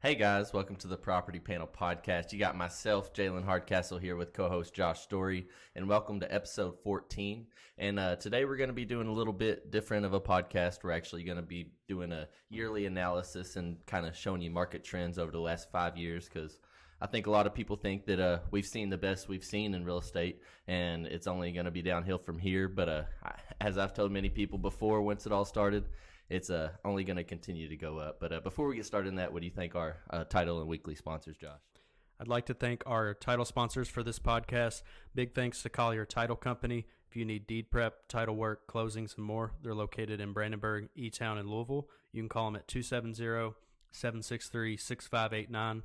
Hey guys, welcome to the Property Panel Podcast. You got myself, Jalen Hardcastle, here with co-host Josh Story, and welcome to episode 14. And today we're going to be doing a little bit different of a podcast. We're actually going to be doing a yearly analysis and kind of showing you market trends over the last 5 years, because I think a lot of people think that we've seen the best we've seen in real estate, and it's only going to be downhill from here. But as I've told many people before, once it all started, it's only going to continue to go up. But before we get started in that, what do you think our title and weekly sponsors, Josh? I'd like to thank our title sponsors for this podcast. Big thanks to Collier Title Company. If you need deed prep, title work, closings, and more, they're located in Brandenburg, E-Town, and Louisville. You can call them at 270-763-6589.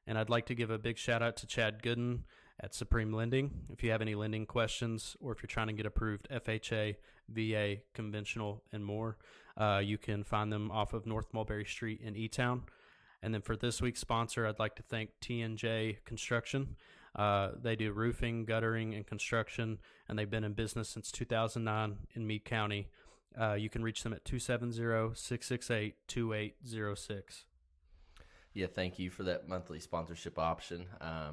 And I'd like to give a big shout out to Chad Gooden at Supreme Lending. If you have any lending questions or if you're trying to get approved FHA, VA, conventional, and more, you can find them off of North Mulberry Street in E-Town. And then for this week's sponsor, I'd like to thank T&J Construction. They do roofing, guttering, and construction, and they've been in business since 2009 in Meade County. You can reach them at 270-668-2806. Yeah, thank you for that monthly sponsorship option.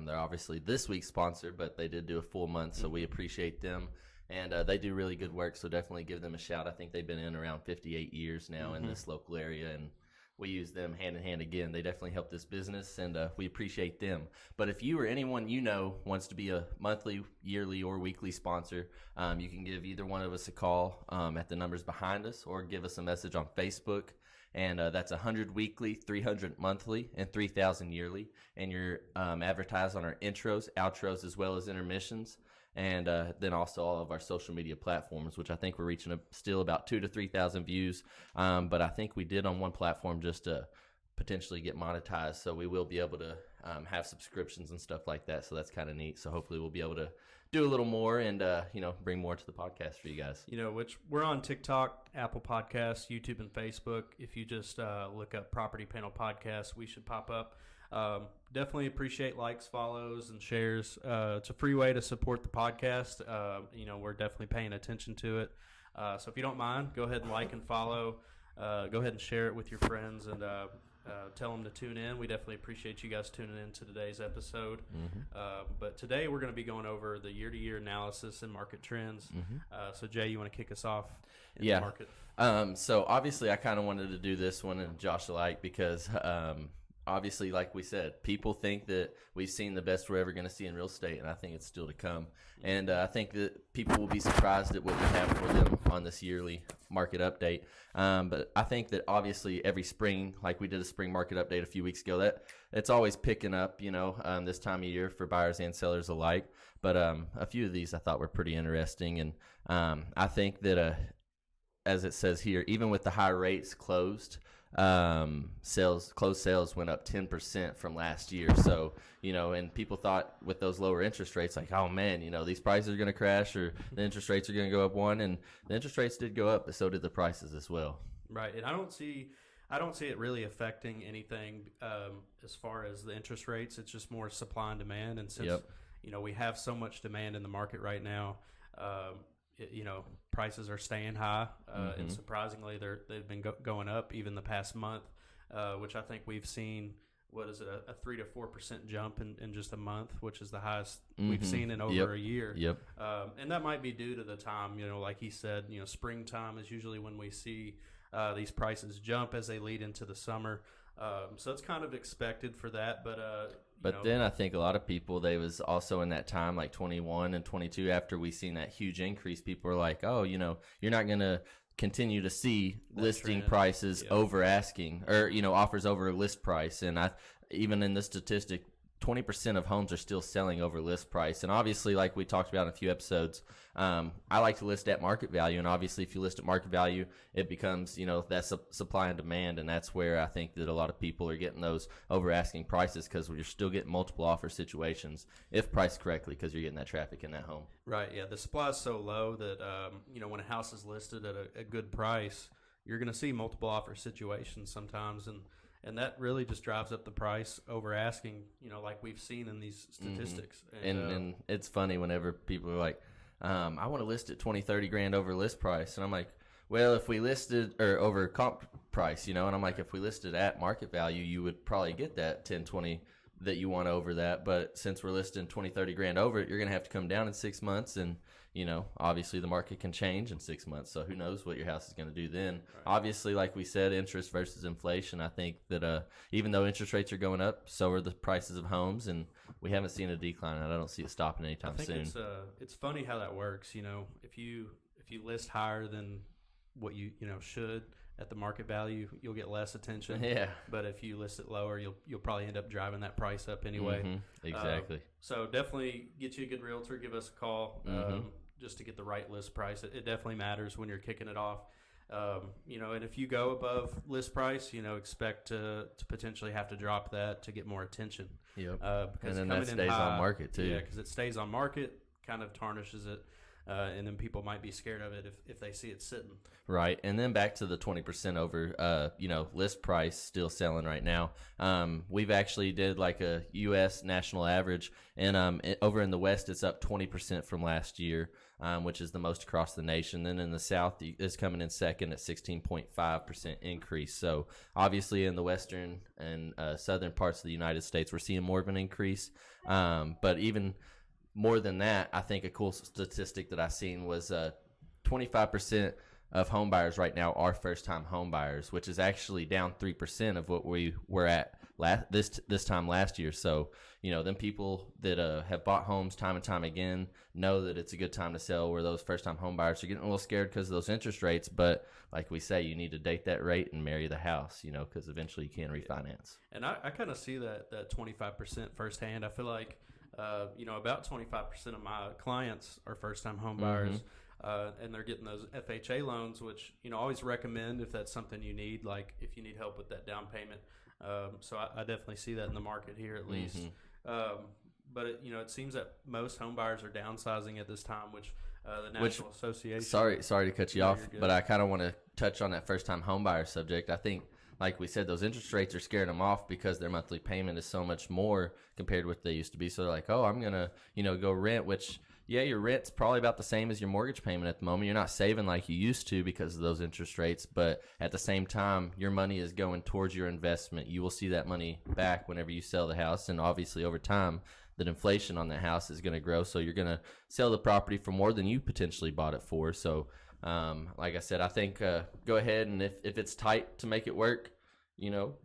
They're obviously this week's sponsor, but they did do a full month, so we appreciate them. And they do really good work, so definitely give them a shout. I think they've been in around 58 years now in this local area, and we use them hand in hand again. They definitely help this business, and we appreciate them. But if you or anyone you know wants to be a monthly, yearly, or weekly sponsor, you can give either one of us a call at the numbers behind us, or give us a message on Facebook. And that's 100 weekly, 300 monthly, and 3,000 yearly. And you're advertised on our intros, outros, as well as intermissions. And then also all of our social media platforms, which I think we're reaching still about 2,000 to 3,000 views. But I think we did on one platform just to potentially get monetized. So we will be able to have subscriptions and stuff like that. So that's kind of neat. So hopefully we'll be able to do a little more and, bring more to the podcast for you guys. Which we're on TikTok, Apple Podcasts, YouTube, and Facebook. If you just look up Property Panel Podcast, we should pop up. Definitely appreciate likes, follows, and shares. It's a free way to support the podcast. We're definitely paying attention to it. So if you don't mind, go ahead and like and follow. Go ahead and share it with your friends and tell them to tune in. We definitely appreciate you guys tuning in to today's episode. But today we're going to be going over the year-to-year analysis and market trends. So Jay, you want to kick us off in the market? So obviously I kind of wanted to do this one and Josh alike because obviously, like we said, people think that we've seen the best we're ever going to see in real estate, and I think it's still to come. And I think that people will be surprised at what we have for them on this yearly market update. But I think that obviously every spring, like we did a spring market update a few weeks ago, that it's always picking up, this time of year for buyers and sellers alike. But a few of these I thought were pretty interesting, and I think that as it says here, even with the high rates closed sales went up 10% from last year. So, and people thought with those lower interest rates, like, oh man, these prices are going to crash or the interest rates are going to go up one, and the interest rates did go up, but so did the prices as well. Right. And I don't see it really affecting anything as far as the interest rates. It's just more supply and demand. And since, we have so much demand in the market right now, prices are staying high, and surprisingly, they've been going up even the past month, which I think we've seen. What is it, a 3 to 4% jump in just a month, which is the highest we've seen in over a year. And that might be due to the time, like he said, springtime is usually when we see these prices jump as they lead into the summer. So it's kind of expected for that, but then I think a lot of people, they was also in that time, like 21 and 22, after we seen that huge increase, people were like, oh, you're not going to continue to see that listing trend. Prices over asking, or, offers over list price. And even in this statistic, 20% of homes are still selling over list price. And obviously, like we talked about in a few episodes, I like to list at market value. And obviously, if you list at market value, it becomes, that supply and demand. And that's where I think that a lot of people are getting those over asking prices, because you're still getting multiple offer situations if priced correctly, because you're getting that traffic in that home. Right. Yeah. The supply is so low that, when a house is listed at a good price, you're going to see multiple offer situations sometimes. And that really just drives up the price over asking, like we've seen in these statistics. And it's funny whenever people are like, I want to list it 20, 30 grand over list price. And I'm like, well, if we listed or over comp price, and I'm like, if we listed at market value, you would probably get that 10, 20 that you want over that. But since we're listing 20, 30 grand over it, you're going to have to come down in 6 months. And, obviously the market can change in 6 months. So who knows what your house is going to do then. Right. Obviously, like we said, interest versus inflation. I think that even though interest rates are going up, so are the prices of homes. And we haven't seen a decline. And I don't see it stopping anytime soon. It's funny how that works. If you list higher than what you should at the market value, you'll get less attention. Yeah. But if you list it lower, you'll probably end up driving that price up anyway. Mm-hmm. Exactly. So definitely get you a good realtor. Give us a call just to get the right list price. It definitely matters when you're kicking it off. And if you go above list price, expect to potentially have to drop that to get more attention. Yep. Because and then that stays on market too. Yeah, because it stays on market, kind of tarnishes it. And then people might be scared of it if they see it sitting. Right. And then back to the 20% over, list price still selling right now. We've actually did like a U.S. national average. And over in the West, it's up 20% from last year, which is the most across the nation. Then in the South, it's coming in second at 16.5% increase. So obviously in the Western and Southern parts of the United States, we're seeing more of an increase. But even more than that, I think a cool statistic that I seen was 25% of home buyers right now are first-time home buyers, which is actually down 3% of what we were at this time last year. So, them people that have bought homes time and time again know that it's a good time to sell, where those first-time home buyers are getting a little scared because of those interest rates. But like we say, you need to date that rate and marry the house, because eventually you can refinance. And I kind of see that 25% firsthand. I feel like about 25% of my clients are first-time home buyers, and they're getting those FHA loans, which, always recommend if that's something you need, like if you need help with that down payment. So I definitely see that in the market here at least. But, it seems that most home buyers are downsizing at this time, which the National Association. Sorry to cut you off, but I kind of want to touch on that first-time home buyer subject. I think, like we said, those interest rates are scaring them off because their monthly payment is so much more compared to what they used to be. So they're like, oh, I'm going to, go rent, which, yeah, your rent's probably about the same as your mortgage payment at the moment. You're not saving like you used to because of those interest rates. But at the same time, your money is going towards your investment. You will see that money back whenever you sell the house. And obviously over time, that inflation on the house is going to grow. So you're going to sell the property for more than you potentially bought it for. So like I said, I think go ahead, and if it's tight to make it work,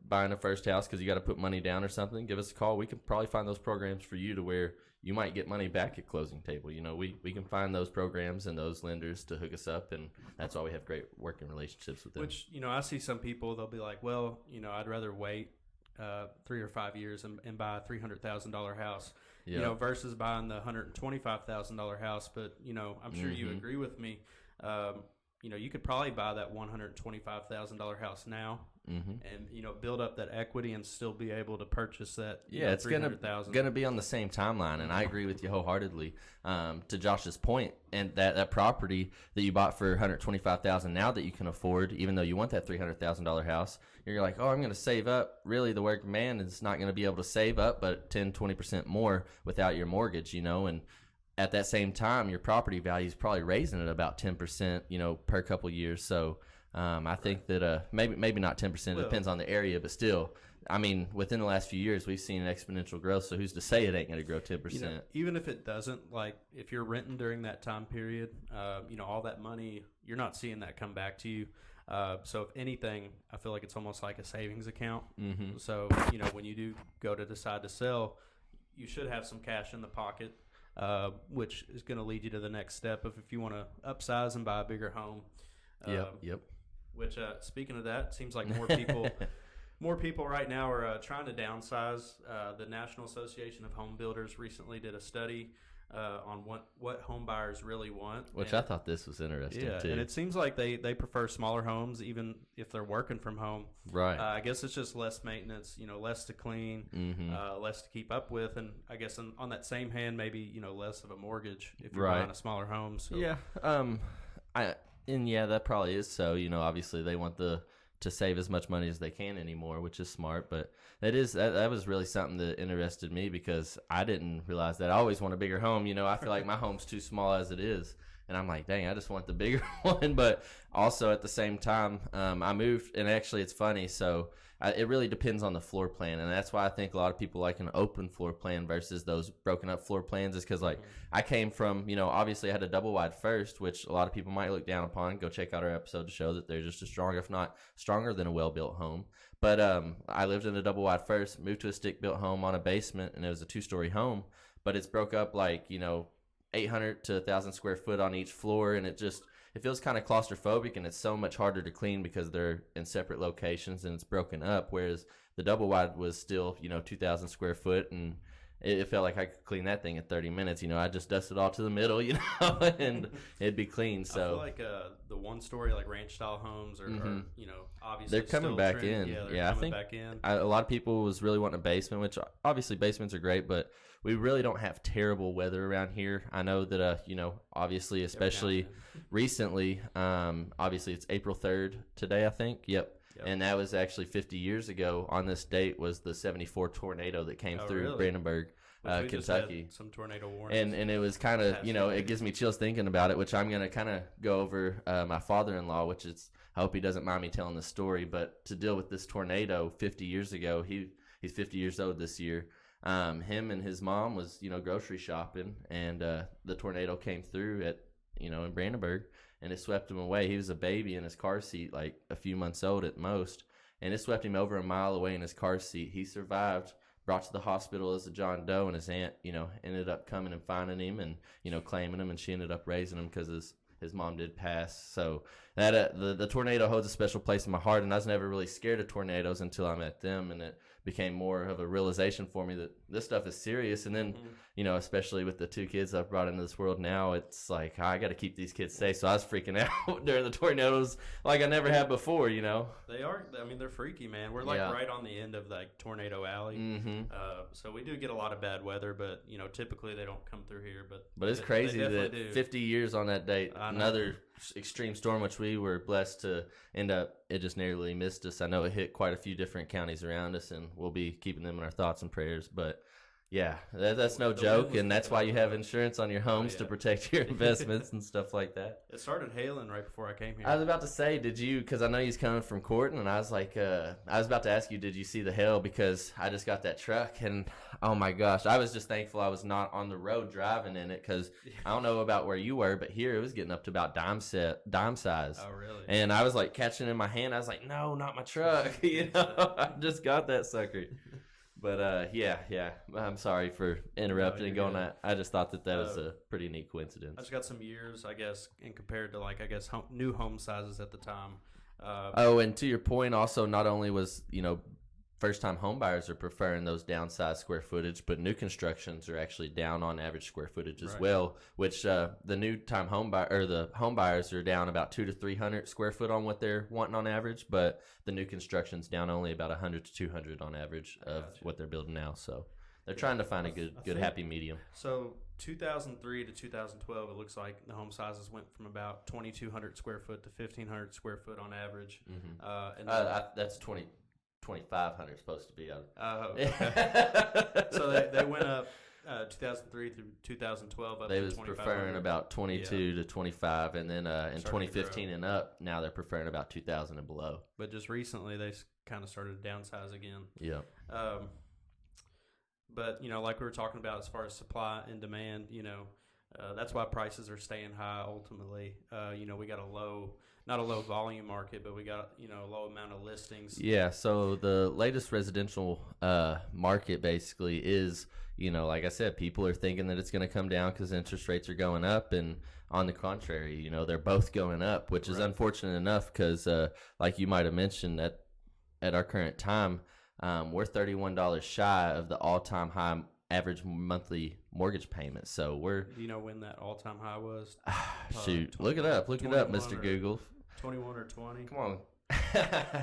buying a first house because you got to put money down or something, give us a call. We can probably find those programs for you to where you might get money back at closing table. We can find those programs and those lenders to hook us up, and that's why we have great working relationships with them. Which, I see some people, they'll be like, well, I'd rather wait 3 or 5 years and buy a $300,000 house, versus buying the $125,000 house. But, I'm sure you agree with me. You could probably buy that $125,000 house now, and build up that equity and still be able to purchase that. It's gonna be on the same timeline, and I agree with you wholeheartedly. To Josh's point, and that property that you bought for $125,000 now that you can afford, even though you want that $300,000 house, you're like, oh, I'm going to save up. Really, the working man is not going to be able to save up, but 10-20% more without your mortgage, and at that same time, your property value is probably raising at about 10%, per couple years. So I think that maybe not 10%. It depends on the area, but still, I mean, within the last few years, we've seen exponential growth. So who's to say it ain't going to grow 10%? Even if it doesn't, like if you're renting during that time period, all that money, you're not seeing that come back to you. So if anything, I feel like it's almost like a savings account. So, when you do go to decide to sell, you should have some cash in the pocket. Which is going to lead you to the next step of if you want to upsize and buy a bigger home. Yep. Which, speaking of that, seems like more people right now are trying to downsize. The National Association of Home Builders recently did a study on what home buyers really want. Which I thought this was interesting, too. And it seems like they prefer smaller homes, even if they're working from home. Right. I guess it's just less maintenance, less to clean, less to keep up with. And I guess on that same hand, maybe, less of a mortgage if you're buying a smaller home. So. Yeah. That probably is so. Obviously they want to save as much money as they can anymore, which is smart. But that was really something that interested me because I didn't realize that. I always want a bigger home. I feel like my home's too small as it is. And I'm like, dang, I just want the bigger one. But also at the same time, I moved, and actually it's funny. So it really depends on the floor plan, and that's why I think a lot of people like an open floor plan versus those broken up floor plans, is because, like, I came from, obviously I had a double wide first, which a lot of people might look down upon. Go check out our episode to show that they're just as strong, if not stronger than a well-built home. But I lived in a double wide first, moved to a stick-built home on a basement, and it was a 2-story home, but it's broke up like, 800 to 1,000 square foot on each floor, and it feels kind of claustrophobic, and it's so much harder to clean because they're in separate locations and it's broken up, whereas the double wide was still 2,000 square foot, and it felt like I could clean that thing in 30 minutes. I just dust it all to the middle, and it'd be clean. So I feel like the 1-story, like ranch style homes are obviously they're coming back in. I think back in. A lot of people was really wanting a basement, which obviously basements are great, but we really don't have terrible weather around here. I know that obviously, especially recently, obviously it's April 3rd today, I think. Yep. And that was actually 50 years ago on this date was the 74 tornado that came through Brandenburg, Kentucky. Just had some tornado warnings. And it was kind of, it gives me chills thinking about it, which I'm going to kind of go over my father-in-law, which is, I hope he doesn't mind me telling the story, but to deal with this tornado 50 years ago, he's 50 years old this year. Him and his mom was, grocery shopping, and the tornado came through at, in Brandenburg, and it swept him away. He was a baby in his car seat, like a few months old at most, and it swept him over a mile away in his car seat. He survived, brought to the hospital as a John Doe, and his aunt, ended up coming and finding him and, claiming him, and she ended up raising him because his mom did pass. So that the tornado holds a special place in my heart, and I was never really scared of tornadoes until I met them, and it became more of a realization for me that this stuff is serious. And then, especially with the 2 kids I've brought into this world now, it's like, I got to keep these kids safe. So I was freaking out during the tornadoes like I never had before, They are, they're freaky, man. We're like right on the end of like tornado alley. Mm-hmm. So we do get a lot of bad weather, but, typically they don't come through here. But it's crazy that 50 years on that date, another extreme storm, which we were blessed to end up, it just narrowly missed us. I know it hit quite a few different counties around us, and we'll be keeping them in our thoughts and prayers. But yeah, that's no joke, and that's why you have insurance on your homes to protect your investments and stuff like that. It started hailing right before I came here. I was about to say, because I know he's coming from Corton, and I was like, I was about to ask you, did you see the hail? Because I just got that truck, and oh my gosh, I was just thankful I was not on the road driving in it, because I don't know about where you were, but here it was getting up to about dime size. Oh, really? And I was like catching it in my hand. I was like, no, not my truck. I just got that sucker. But yeah, I'm sorry for interrupting and going that. I just thought that was a pretty neat coincidence. I just got some years, I guess, and compared to new home sizes at the time. And to your point, also, not only was first-time home buyers are preferring those downsized square footage, but new constructions are actually down on average square footage as well, which the new-time home buyer or the home buyers are down about 200 to 300 square foot on what they're wanting on average, but the new construction's down only about 100 to 200 on average of what they're building now. So they're trying to find a good happy medium. So 2003 to 2012, it looks like the home sizes went from about 2,200 square foot to 1,500 square foot on average. Mm-hmm. That's 2,500 supposed to be. Okay. So they went up 2003 through 2012 up they to was preferring about 22 to 25, and then in 2015 and up, now they're preferring about 2,000 and below. But just recently they kind of started to downsize again. Yeah. But like we were talking about as far as supply and demand, that's why prices are staying high ultimately. We got not a low volume market, but we got, a low amount of listings. Yeah, so the latest residential market basically is, like I said, people are thinking that it's going to come down because interest rates are going up, and on the contrary, they're both going up, which is unfortunate enough because, like you might have mentioned, at our current time, we're $31 shy of the all-time high average monthly mortgage payment. So we're... Do you know when that all-time high was? Shoot, look it up, Mr. Google. 21 or 20? Come on.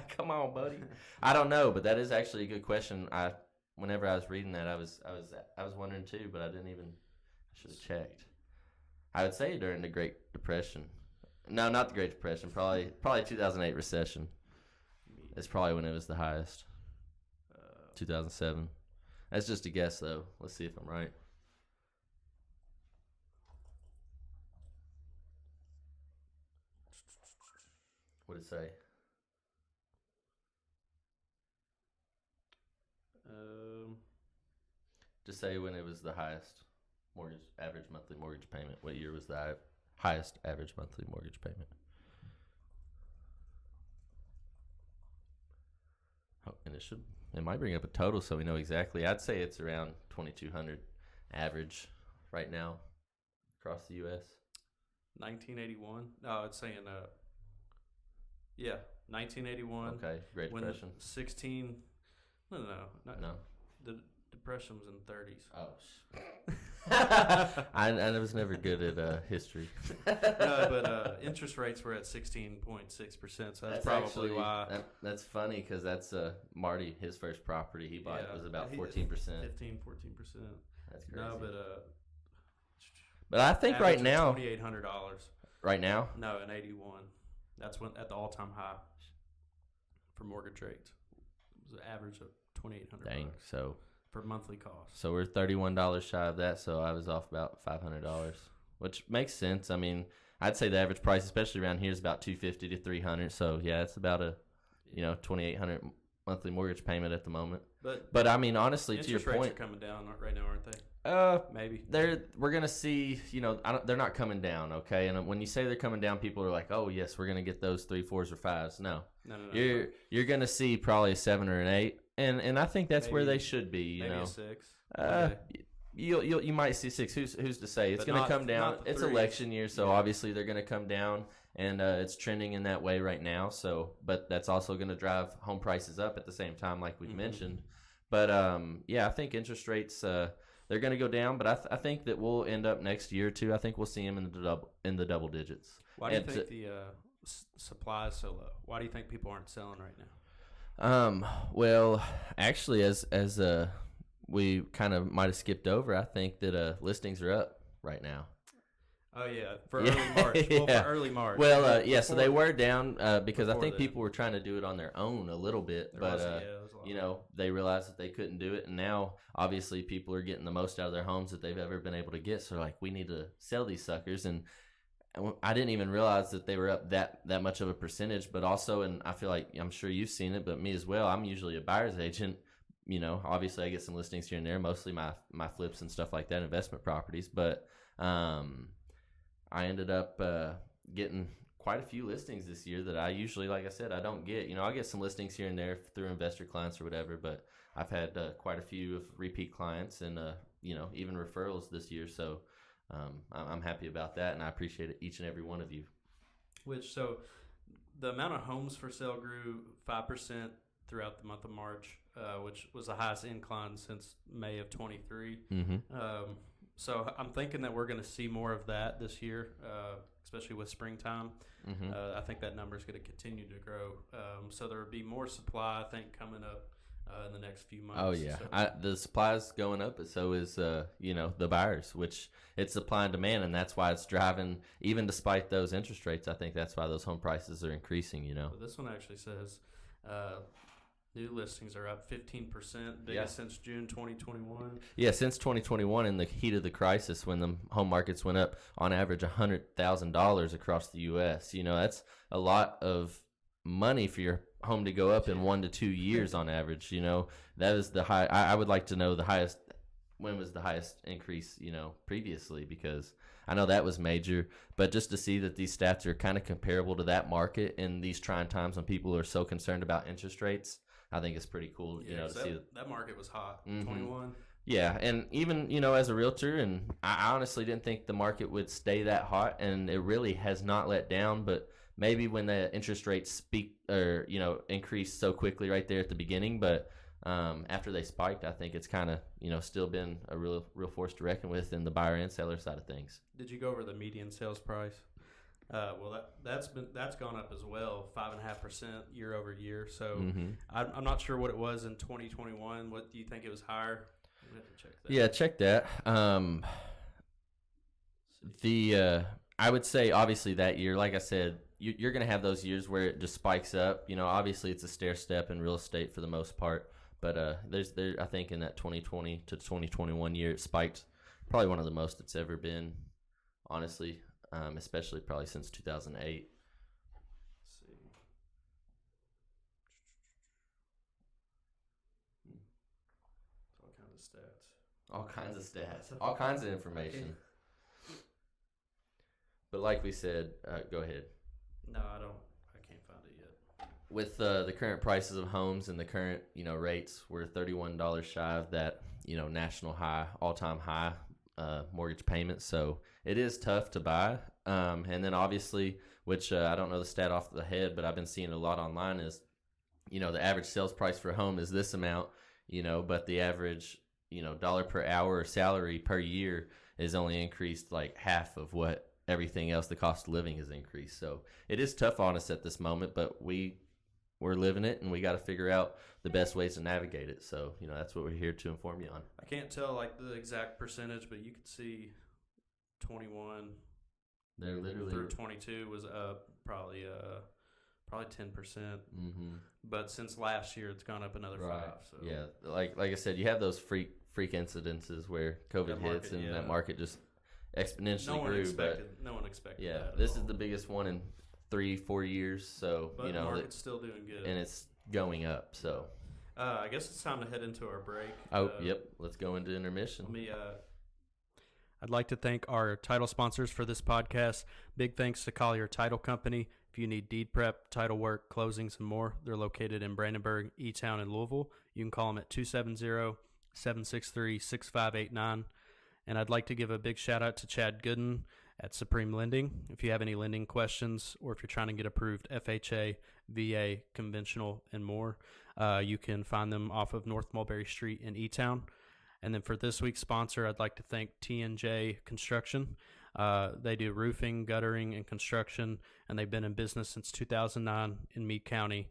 Come on, buddy. I don't know, but that is actually a good question. Whenever I was reading that, I was wondering too, but I should have checked. I would say during the Great Depression. No, not the Great Depression. Probably 2008 recession. It's probably when it was the highest. 2007. That's just a guess, though. Let's see if I'm right. What did it say? Just say when it was the highest average monthly mortgage payment. What year was the highest average monthly mortgage payment? Oh, and it might bring up a total so we know exactly. I'd say it's around 2,200 average right now across the U.S. 1981. No, it's saying 1981. Okay, Great Depression. 16. No. No. The Depression was in the 30s. Oh, I was never good at history. No, but interest rates were at 16.6%. So that's probably actually, why. That's funny because that's Marty. His first property he bought was about 14%. 14%. That's crazy. No, but I think right now $2,800. Right now? No, in 81. That's when at the all-time high for mortgage rates. It was an average of $2,800. Dang, so for monthly cost. So we're $31 shy of that, so I was off about $500, which makes sense. I mean, I'd say the average price, especially around here, is about $250 to $300. So yeah, it's about a $2,800 monthly mortgage payment at the moment. But I mean, honestly, to your point, interest rates are coming down right now, aren't they? Maybe we're gonna see. They're not coming down. Okay, and when you say they're coming down, people are like, "Oh yes, we're gonna get those 3, 4s, or 5s." No. You're gonna see probably a 7 or an 8, and I think that's where they should be. Maybe a 6. You might see 6. Who's to say? It's going to come down. It's election year, so obviously they're going to come down, and it's trending in that way right now. So, but that's also going to drive home prices up at the same time, like we've mentioned. But I think interest rates they're going to go down, but I think that we'll end up next year too. I think we'll see them in the double digits. Why do you think the supply is so low? Why do you think people aren't selling right now? Well, actually, as we kind of might have skipped over, I think that listings are up right now. Oh yeah, for early March. Well, for early March. Well, so they were down because I think people were trying to do it on their own a little bit, they realized that they couldn't do it, and now obviously people are getting the most out of their homes that they've ever been able to get. So they're like, we need to sell these suckers, and I didn't even realize that they were up that much of a percentage. But also, and I feel like I'm sure you've seen it, but me as well. I'm usually a buyer's agent. Obviously I get some listings here and there, mostly my flips and stuff like that, investment properties. But I ended up getting quite a few listings this year that I usually, like I said, I don't get. I'll get some listings here and there through investor clients or whatever, but I've had quite a few of repeat clients and, even referrals this year. So I'm happy about that, and I appreciate it, each and every one of you. So the amount of homes for sale grew 5% throughout the month of March, which was the highest incline since May of 23. So I'm thinking that we're going to see more of that this year, especially with springtime. I think that number is going to continue to grow. So there will be more supply, I think, coming up in the next few months. Oh, yeah. So, the supply is going up, but so is, the buyers, which it's supply and demand, and that's why it's driving, even despite those interest rates, I think that's why those home prices are increasing, But this one actually says new listings are up 15%, biggest since June 2021. Yeah, since 2021, in the heat of the crisis, when the home markets went up on average $100,000 across the U.S. That's a lot of money for your home to go up in 1 to 2 years on average. That is the high. I would like to know the highest. When was the highest increase? Previously, because I know that was major. But just to see that these stats are kind of comparable to that market in these trying times when people are so concerned about interest rates, I think it's pretty cool, to see that market was hot. 21. Yeah, and even, as a realtor, and I honestly didn't think the market would stay that hot, and it really has not let down. But maybe when the interest rates increase so quickly right there at the beginning, but after they spiked, I think it's kind of, still been a real force to reckon with in the buyer and seller side of things. Did you go over the median sales price? Well, that's gone up as well, 5.5% year over year. So I'm not sure what it was in 2021. What do you think it was higher? We have to check that. Yeah, check that. I would say obviously that year, like I said, you're going to have those years where it just spikes up. Obviously it's a stair step in real estate for the most part, but I think in that 2020 to 2021 year, it spiked probably one of the most it's ever been, honestly. Especially probably since 2008. Let's see. of stats. All kinds of stats. All kinds of information. But like we said, go ahead. No, I don't. I can't find it yet. With the current prices of homes and the current rates, we're $31 shy of that national high, all-time high mortgage payment. So it is tough to buy. And then obviously, which I don't know the stat off the head, but I've been seeing a lot online is, the average sales price for a home is this amount, but the average, dollar per hour or salary per year is only increased like half of what everything else, the cost of living has increased. So it is tough on us at this moment, but we're living it, and we got to figure out the best ways to navigate it. So, that's what we're here to inform you on. I can't tell like the exact percentage, but you could see 21 They're literally through 22 was up probably 10%. Mm-hmm. But since last year, it's gone up another 5. So. Yeah, like I said, you have those freak incidences where COVID hits and that market just exponentially grew. No one expected yeah, that. This is the biggest one in 3-4 years. So but the market's still doing good, and it's going up. So I guess it's time to head into our break. Yep. Let's go into intermission. I'd like to thank our title sponsors for this podcast. Big thanks to Collier Title Company. If you need deed prep, title work, closings, and more, they're located in Brandenburg, E-Town, and Louisville. You can call them at 270-763-6589. And I'd like to give a big shout out to Chad Gooden at Supreme Lending. If you have any lending questions or if you're trying to get approved FHA, VA, conventional, and more, you can find them off of North Mulberry Street in E-Town. And then for this week's sponsor, I'd like to thank T&J Construction. They do roofing, guttering, and construction, and they've been in business since 2009 in Meade County.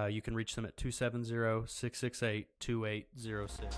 You can reach them at 270-668-2806.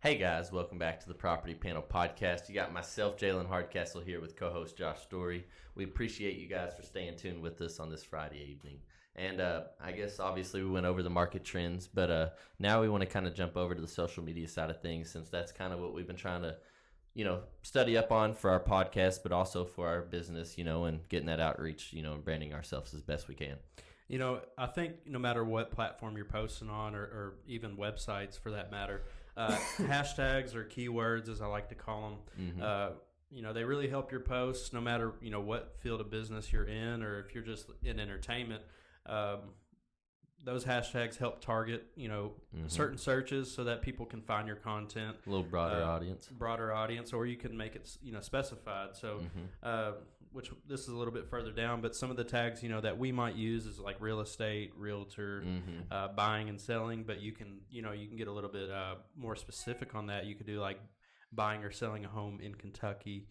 Hey guys, welcome back to the Property Panel Podcast. You got myself, Jalen Hardcastle, here with co-host Josh Story. We appreciate you guys for staying tuned with us on this Friday evening. And I guess obviously we went over the market trends, but now we want to kind of jump over to the social media side of things, since that's kind of what we've been trying to, study up on for our podcast, but also for our business, and getting that outreach, and branding ourselves as best we can. I think no matter what platform you're posting on, or even websites for that matter, hashtags or keywords, as I like to call them, Mm-hmm. they really help your posts no matter, what field of business you're in, or if you're just in entertainment. Those hashtags help target, certain searches so that people can find your content. A little broader audience. Or you can make it, specified. So, which this is a little bit further down, but some of the tags, that we might use is like real estate, realtor, buying and selling. But you can get a little bit more specific on that. You could do like buying or selling a home in Kentucky,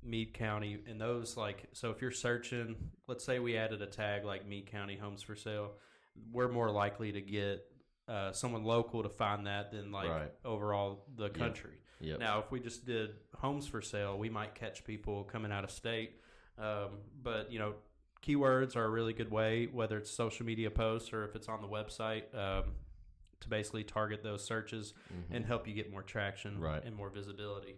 Meade County, and those so if you're searching, let's say we added a tag like Meade County homes for sale, we're more likely to get someone local to find that than overall the country. Yep. Now, if we just did homes for sale, we might catch people coming out of state. But, keywords are a really good way, whether it's social media posts or if it's on the website, to basically target those searches and help you get more traction and more visibility.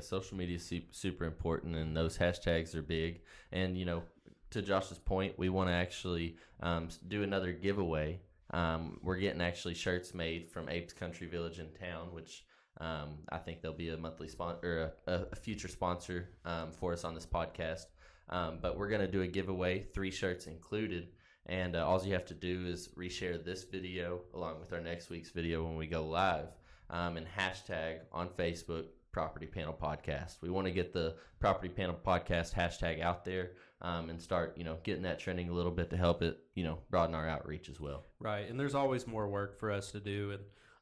Social media is super important, and those hashtags are big. And, to Josh's point, we want to actually do another giveaway. We're getting actually shirts made from Apes Country Village in town, which I think they'll be a monthly sponsor, or a future sponsor for us on this podcast. But we're going to do a giveaway, 3 shirts included. And all you have to do is reshare this video along with our next week's video when we go live, and hashtag on Facebook Property Panel Podcast. We want to get the Property Panel Podcast hashtag out there and start, getting that trending a little bit to help it, broaden our outreach as well. Right. And there's always more work for us to do.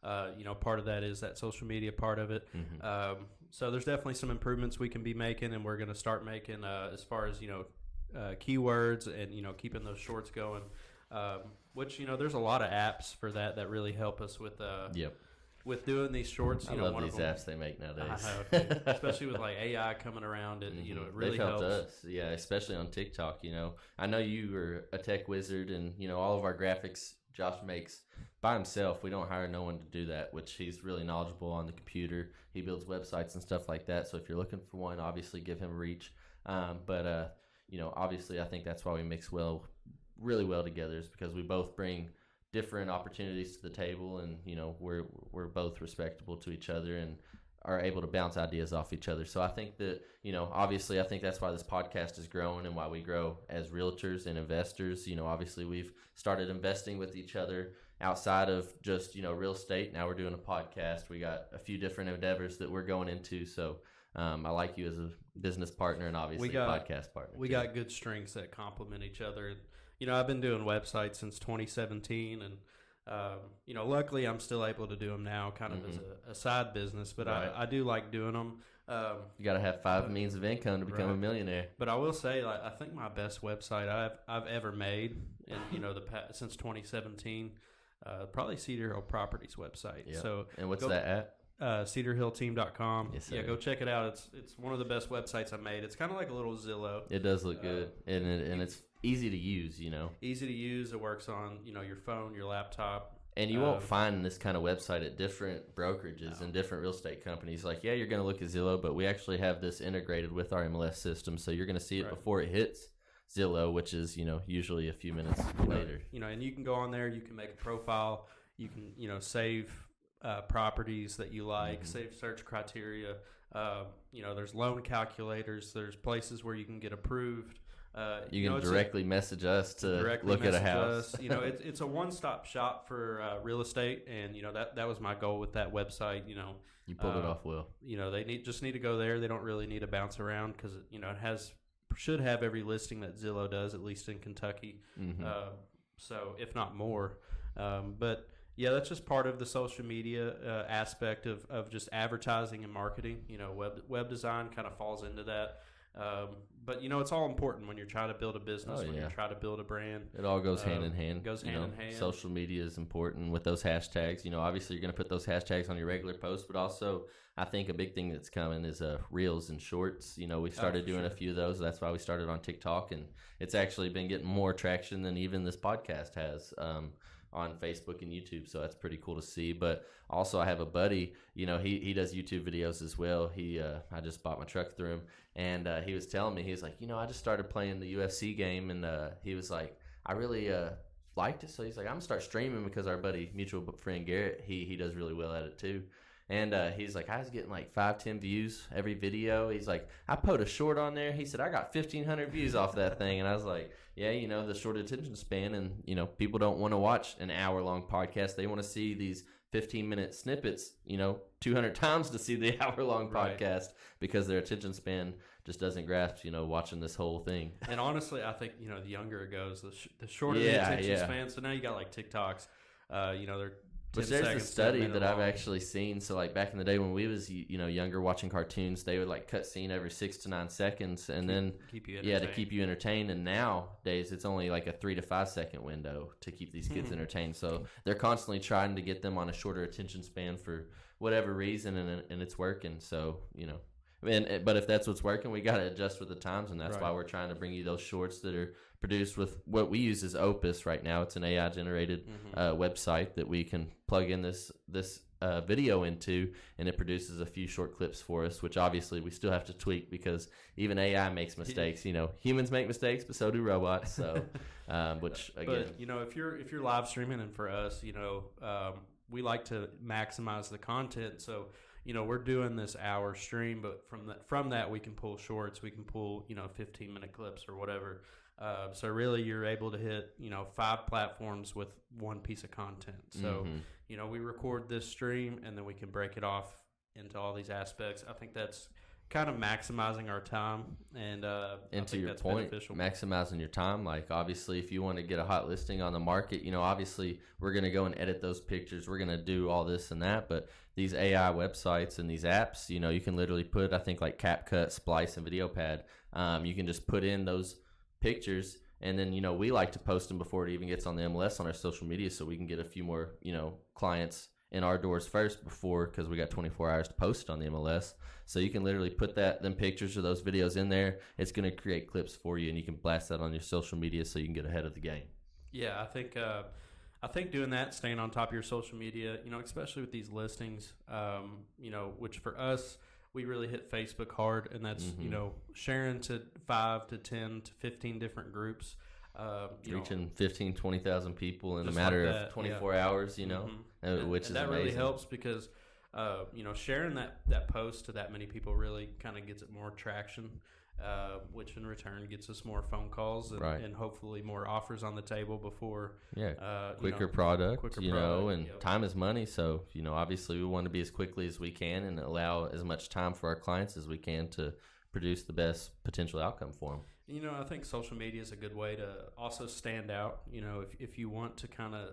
And, part of that is that social media part of it. So there's definitely some improvements we can be making, and we're going to start making as far as, keywords and, keeping those shorts going, which, there's a lot of apps for that really help us with with doing these shorts. I love these apps they make nowadays. I know, too. Especially with like AI coming around, and it really They've helped helps us. Yeah, especially on TikTok. I know you are a tech wizard, and all of our graphics Josh makes by himself. We don't hire no one to do that, which he's really knowledgeable on the computer. He builds websites and stuff like that. So if you're looking for one, obviously give him a reach. But obviously I think that's why we mix really well together, is because we both bring different opportunities to the table, and we're both respectable to each other and are able to bounce ideas off each other. So I think that obviously I think that's why this podcast is growing and why we grow as realtors and investors. Obviously we've started investing with each other outside of just real estate. Now we're doing a podcast. We got a few different endeavors that we're going into. So I like you as a business partner, and obviously a podcast partner. We got good strengths that complement each other. I've been doing websites since 2017, and luckily I'm still able to do them now, kind of as a side business. But right. I do like doing them. You got to have 5 means of income to become a millionaire. But I will say, I think my best website I've ever made, in since 2017, probably Cedar Hill Properties website. Yep. So and what's that at? CedarHillTeam.com. Yes, sir. Yeah, go check it out. It's one of the best websites I made. It's kind of like a little Zillow. It does look good, and it's easy to use. Easy to use. It works on your phone, your laptop. And you won't find this kind of website at different brokerages and different real estate companies. Like, yeah, you're going to look at Zillow, but we actually have this integrated with our MLS system, so you're going to see it before it hits Zillow, which is usually a few minutes later. And you can go on there. You can make a profile. You can save properties that you like, save search criteria. There's loan calculators. There's places where you can get approved. You can directly message us to look at a house. It's a one-stop shop for real estate, and that was my goal with that website. You pulled it off well. They just need to go there. They don't really need to bounce around, because it should have every listing that Zillow does, at least in Kentucky. So if not more, but. Yeah, that's just part of the social media aspect of just advertising and marketing. Web design kind of falls into that. But, it's all important when you're trying to build a business, when you're trying to build a brand. It all goes hand in hand. It goes hand in hand. Social media is important with those hashtags. Obviously you're going to put those hashtags on your regular posts, but also I think a big thing that's coming is reels and shorts. We started doing a few of those. That's why we started on TikTok, and it's actually been getting more traction than even this podcast has. On Facebook and YouTube, so that's pretty cool to see. But also I have a buddy, he does YouTube videos as well. I just bought my truck through him, and he was telling me, he's like, I just started playing the UFC game, and he was like, I really liked it, so he's like, I'm gonna start streaming, because our buddy, mutual friend Garrett, he does really well at it too. And he's like, I was getting like 5-10 views every video. He's like, I put a short on there. He said, I got 1,500 views off that thing. And I was like, yeah, the short attention span. And, people don't want to watch an hour-long podcast. They want to see these 15-minute snippets, 200 times to see the hour-long podcast, because their attention span just doesn't grasp, watching this whole thing. And honestly, I think, the younger it goes, the shorter the attention span. So now you got like TikToks, they're But there's a study that I've actually seen. So like back in the day when we was younger, watching cartoons, they would like cut scene every 6 to 9 seconds, and then to keep you entertained. And nowadays it's only like a 3 to 5 second window to keep these kids entertained. So they're constantly trying to get them on a shorter attention span for whatever reason, and it's working. So But if that's what's working, we got to adjust with the times, and that's Right. why we're trying to bring you those shorts that are produced with what we use as Opus right now. It's an AI generated website that we can plug in this video into, and it produces a few short clips for us, which obviously we still have to tweak because even AI makes mistakes. Humans make mistakes, but so do robots. So, which again, but if you're live streaming, and for us, we like to maximize the content. So, we're doing this hour stream, but from that we can pull shorts, we can pull 15-minute clips or whatever. So really, you're able to hit 5 platforms with one piece of content. So we record this stream, and then we can break it off into all these aspects. I think that's kind of maximizing our time, and to your point, beneficial. Maximizing your time. Like, obviously, if you want to get a hot listing on the market, obviously we're going to go and edit those pictures. We're going to do all this and that, but these AI websites and these apps, you can literally put, I think, like CapCut, Splice, and VideoPad. You can just put in those pictures, and then we like to post them before it even gets on the MLS on our social media, so we can get a few more clients in our doors first because we got 24 hours to post it on the MLS. So you can literally put them pictures or those videos in there. It's going to create clips for you, and you can blast that on your social media so you can get ahead of the game. Yeah, I think doing that, staying on top of your social media, especially with these listings, which for us, we really hit Facebook hard, and that's sharing to 5 to 10 to 15 different groups, reaching 15, 20,000 people in a just matter like of that, 24 hours, which is that amazing. really helps because sharing that post to that many people really kind of gets it more traction, which in return gets us more phone calls and hopefully more offers on the table before quicker product, and yep. Time is money. So obviously we want to be as quickly as we can and allow as much time for our clients as we can to produce the best potential outcome for them. I think social media is a good way to also stand out. If you want to kind of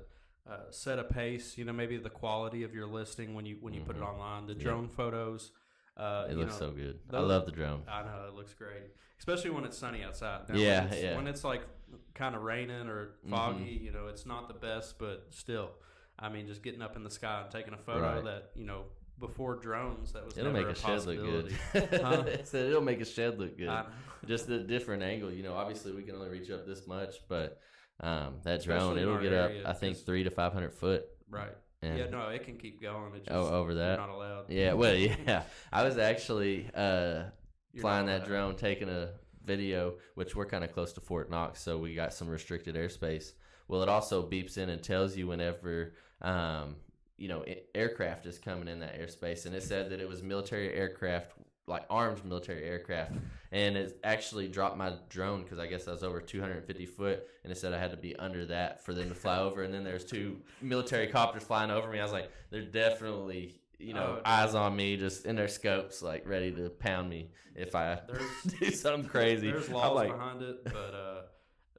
set a pace, maybe the quality of your listing when you put it online, the drone photos. It looks so good. I love the drone. I know, it looks great, especially when it's sunny outside. Now, when it's like kind of raining or foggy, it's not the best, but still, I mean, just getting up in the sky and taking a photo that before drones, that was it'll never make a a shed look good. It said it'll make a shed look good. Just the different angle. Obviously we can only reach up this much, but that drone, it'll get up, I think, 300 to 500 foot. Right. And it can keep going. It's just, over that. You're not allowed. Yeah, well, yeah. I was actually flying that drone, taking a video, which we're kind of close to Fort Knox, so we got some restricted airspace. Well, it also beeps in and tells you whenever aircraft is coming in that airspace, and it said that it was military aircraft, like armed military aircraft, and it actually dropped my drone because I guess I was over 250 foot, and it said I had to be under that for them to fly over. And then there's 2 military copters flying over me. I was like, they're definitely eyes on me, just in their scopes, like ready to pound me if I do something crazy. There's laws behind it, but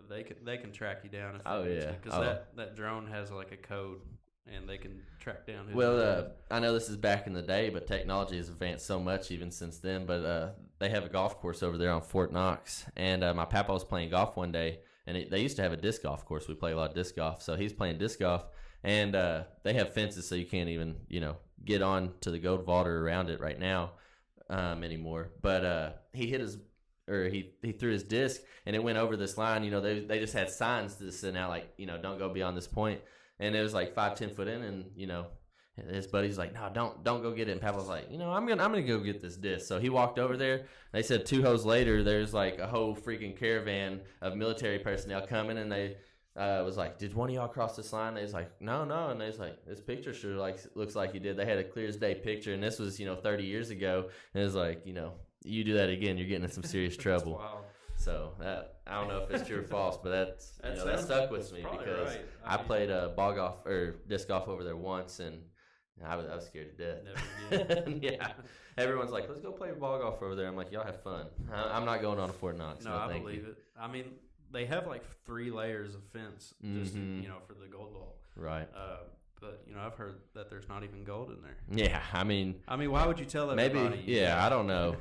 they can track you down if they need to, because that drone has like a code, and they can track down who. I know this is back in the day, but technology has advanced so much even since then. But they have a golf course over there on Fort Knox, and my papa was playing golf one day, and they used to have a disc golf course. We play a lot of disc golf, so he's playing disc golf, and they have fences so you can't even get on to the gold vault or around it right now anymore. But he threw his disc, and it went over this line. They just had signs to send out like don't go beyond this point. And it was like 5-10 foot in, and his buddy's like, no, don't go get it. And Papa's like, I'm gonna go get this disc. So he walked over there. They said 2 holes later, there's like a whole freaking caravan of military personnel coming, and they was like, did one of y'all cross this line? They was like, no. And they was like, this picture sure looks like you did. They had a clear as day picture, and this was 30 years ago. And it was like, you do that again, you're getting in some serious trouble. Wild. So I don't know if it's true or false, but that stuck with me because right. I played ball golf or disc golf over there once, and I was scared to death. Yeah, everyone's like, let's go play ball golf over there. I'm like, y'all have fun. I'm not going on a Fort Knox. No, I believe it. I mean, they have like 3 layers of fence just for the gold vault. Right. But I've heard that there's not even gold in there. Yeah, I mean, why would you tell everybody? Maybe, I don't know.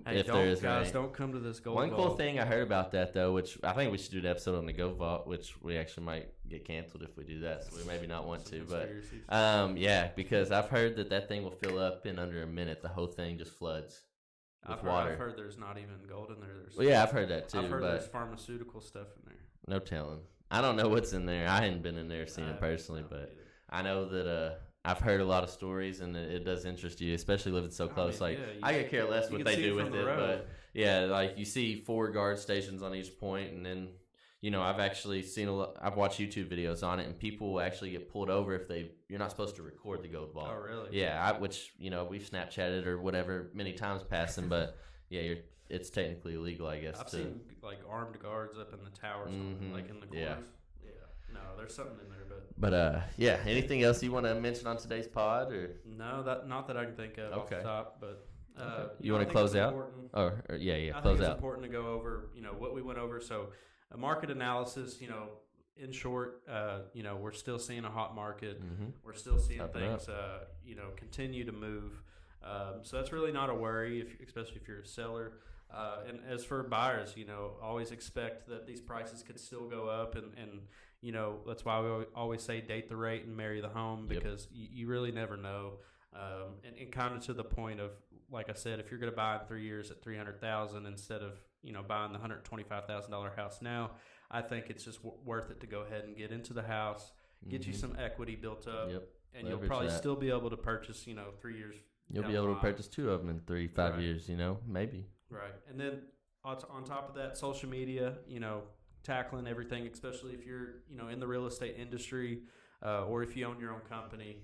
Hey, if there is don't come to this gold One vault. cool thing I heard about that though, which I think we should do an episode on the gold vault, which we actually might get canceled if we do that, so we maybe not want to. But because I've heard that thing will fill up in under a minute. The whole thing just floods. with water. I've heard there's not even gold in there. Well, yeah, I've heard that too. I've heard but there's pharmaceutical stuff in there. no telling. I don't know what's in there. I hadn't been in there seen it personally, but I know that I've heard a lot of stories, and it does interest you, especially living so close. I could care less what they do with it, but yeah, like you see 4 guard stations on each point, and then I've actually seen I've watched YouTube videos on it, and people will actually get pulled over if you're not supposed to record the gold vault. Oh, really? Yeah, which we've Snapchatted or whatever many times passing, but yeah, it's technically illegal, I guess. I've seen like armed guards up in the towers, like in the corners. Yeah. No, there's something in there, but yeah. Anything else you want to mention on today's pod, or no? Not that I can think of off the top, but. You want to close out? Close out. I think it's important to go over, what we went over. So, a market analysis. In short, we're still seeing a hot market. Mm-hmm. We're still seeing things, continue to move. So that's really not a worry, especially if you're a seller. And as for buyers, always expect that these prices could still go up, and that's why we always say date the rate and marry the home, because you really never know. And kind of to the point of, like I said, if you're going to buy in 3 years at $300,000 instead of buying the $125,000 house now, I think it's just worth it to go ahead and get into the house, get you some equity built up, and you'll probably still be able to purchase 3 years. You'll be able to purchase 2 of them in 3-5 years, maybe. Right. And then on top of that, social media, tackling everything, especially if you're, in the real estate industry, or if you own your own company.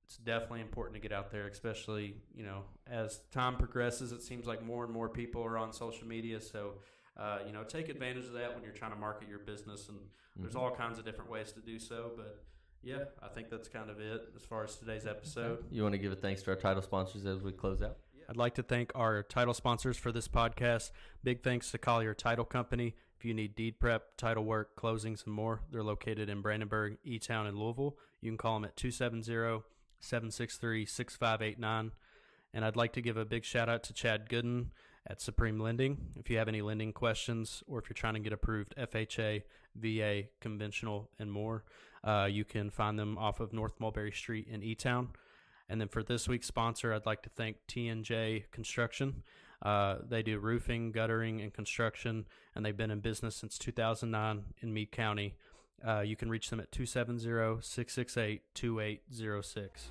It's definitely important to get out there, especially, as time progresses, it seems like more and more people are on social media. So, take advantage of that when you're trying to market your business, and there's all kinds of different ways to do so. But yeah, I think that's kind of it as far as today's episode. You want to give a thanks to our title sponsors as we close out? I'd like to thank our title sponsors for this podcast. Big thanks to Collier Title Company. If you need deed prep, title work, closings, and more, they're located in Brandenburg, E-Town, and Louisville. You can call them at 270-763-6589. And I'd like to give a big shout out to Chad Gooden at Supreme Lending. If you have any lending questions, or if you're trying to get approved FHA, VA, conventional, and more, you can find them off of North Mulberry Street in E-Town. And then for this week's sponsor, I'd like to thank T&J Construction. They do roofing, guttering, and construction, and they've been in business since 2009 in Meade County. You can reach them at 270-668-2806.